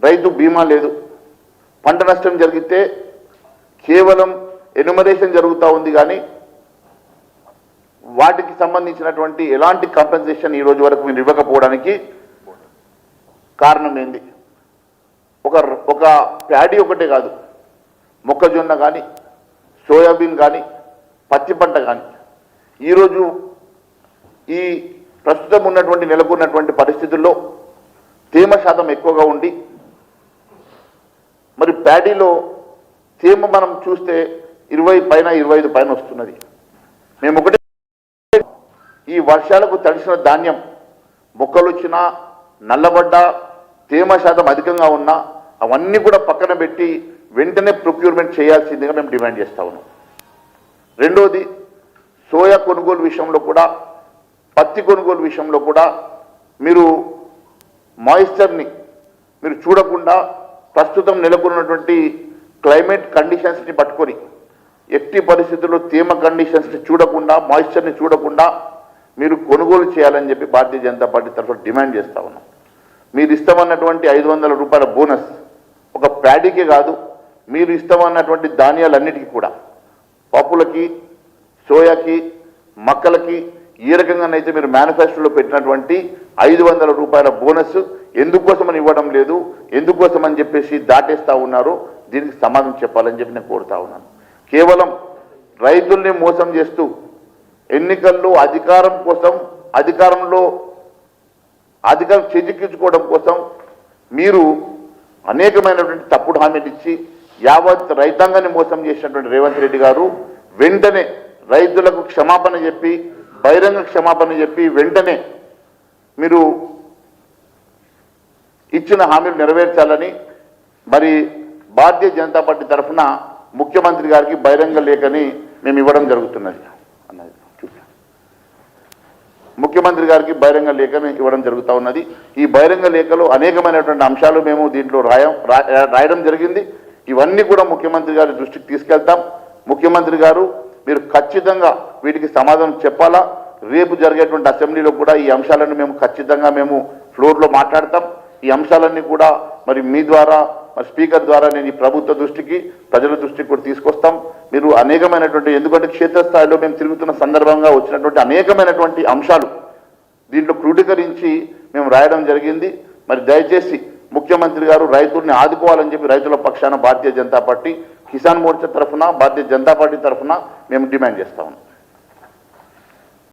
రైతు బీమా లేదు, పంట నష్టం జరిగితే కేవలం ఎన్యుమరేషన్ జరుగుతూ ఉంది కానీ వాటికి సంబంధించినటువంటి ఎలాంటి కాంపెన్సేషన్ ఈ రోజు వరకు మీరు ఇవ్వకపోవడానికి కారణం ఏంది? ఒక ప్యాడీ ఒకటే కాదు, మొక్కజొన్న కానీ, సోయాబీన్ కానీ, పత్తి పంట కానీ ఈరోజు ఈ ప్రస్తుతం ఉన్నటువంటి నెలకొన్నటువంటి పరిస్థితుల్లో తేమ శాతం ఎక్కువగా ఉండి మరి ప్యాడీలో తేమ మనం చూస్తే 20 పైన 25 పైన వస్తున్నది. మేము ఒకటే ఈ వర్షాలకు తడిసిన ధాన్యం మొక్కలు వచ్చినా నల్లబడ్డ తేమ శాతం అధికంగా ఉన్నా అవన్నీ కూడా పక్కన పెట్టి వెంటనే ప్రొక్యూర్మెంట్ చేయాల్సిందిగా మేము డిమాండ్ చేస్తా ఉన్నాం. రెండోది సోయా కొనుగోలు విషయంలో కూడా, పత్తి కొనుగోలు విషయంలో కూడా మీరు మాయిశ్చర్ని మీరు చూడకుండా ప్రస్తుతం నెలకొన్నటువంటి క్లైమేట్ కండిషన్స్ని పట్టుకొని ఎట్టి పరిస్థితుల్లో తేమ కండిషన్స్ని చూడకుండా, మాయిశ్చర్ని చూడకుండా మీరు కొనుగోలు చేయాలని చెప్పి భారతీయ జనతా పార్టీ తరఫున డిమాండ్ చేస్తా ఉన్నాం. మీరు ఇస్తామన్నటువంటి 500 రూపాయల బోనస్ ఒక ప్యాడీకే కాదు, మీరు ఇస్తామన్నటువంటి ధాన్యాలన్నిటికీ కూడా, పప్పులకి, సోయాకి, మక్కలకి ఈ రకంగానైతే మీరు మేనిఫెస్టోలో పెట్టినటువంటి 500 రూపాయల బోనస్ ఎందుకోసమని ఇవ్వడం లేదు, ఎందుకోసమని చెప్పేసి దాటేస్తా ఉన్నారు, దీనికి సమాధానం చెప్పాలని చెప్పి నేను కోరుతా ఉన్నాను. కేవలం రైతుల్ని మోసం చేస్తూ ఎన్నికల్లో అధికారం కోసం, అధికారం చేజిక్కించుకోవడం కోసం మీరు అనేకమైనటువంటి తప్పుడు హామీలు ఇచ్చి యావత్ రైతాంగాన్ని మోసం చేసినటువంటి రేవంత్ రెడ్డి గారు వెంటనే రైతులకు క్షమాపణ చెప్పి, బహిరంగ క్షమాపణ చెప్పి వెంటనే మీరు ఇచ్చిన హామీలు నెరవేర్చాలని మరి భారతీయ జనతా పార్టీ తరఫున ముఖ్యమంత్రి గారికి బహిరంగ లేఖని మేము ఇవ్వడం జరుగుతున్నది అన్నది. ముఖ్యమంత్రి గారికి బహిరంగ లేఖని ఇవ్వడం జరుగుతూ ఉన్నది. ఈ బహిరంగ లేఖలో అనేకమైనటువంటి అంశాలు మేము దీంట్లో రాయడం జరిగింది. ఇవన్నీ కూడా ముఖ్యమంత్రి గారి దృష్టికి తీసుకెళ్తాం. ముఖ్యమంత్రి గారు మీరు ఖచ్చితంగా వీటికి సమాధానం చెప్పాలా. రేపు జరిగేటువంటి అసెంబ్లీలో కూడా ఈ అంశాలను మేము ఖచ్చితంగా మేము ఫ్లోర్లో మాట్లాడతాం. ఈ అంశాలన్నీ కూడా మరి మీ ద్వారా, మరి స్పీకర్ ద్వారా నేను ఈ ప్రభుత్వ దృష్టికి, ప్రజల దృష్టికి కూడా తీసుకొస్తాం. మీరు అనేకమైనటువంటి, ఎందుకంటే క్షేత్రస్థాయిలో మేము తిరుగుతున్న సందర్భంగా వచ్చినటువంటి అనేకమైనటువంటి అంశాలు దీంట్లో క్రోడీకరించి మేము రాయడం జరిగింది. మరి దయచేసి ముఖ్యమంత్రి గారు రైతుల్ని ఆదుకోవాలని చెప్పి రైతుల పక్షాన భారతీయ జనతా పార్టీ, కిసాన్ మోర్చా తరఫున, భారతీయ జనతా పార్టీ తరఫున మేము డిమాండ్ చేస్తా ఉన్నాం.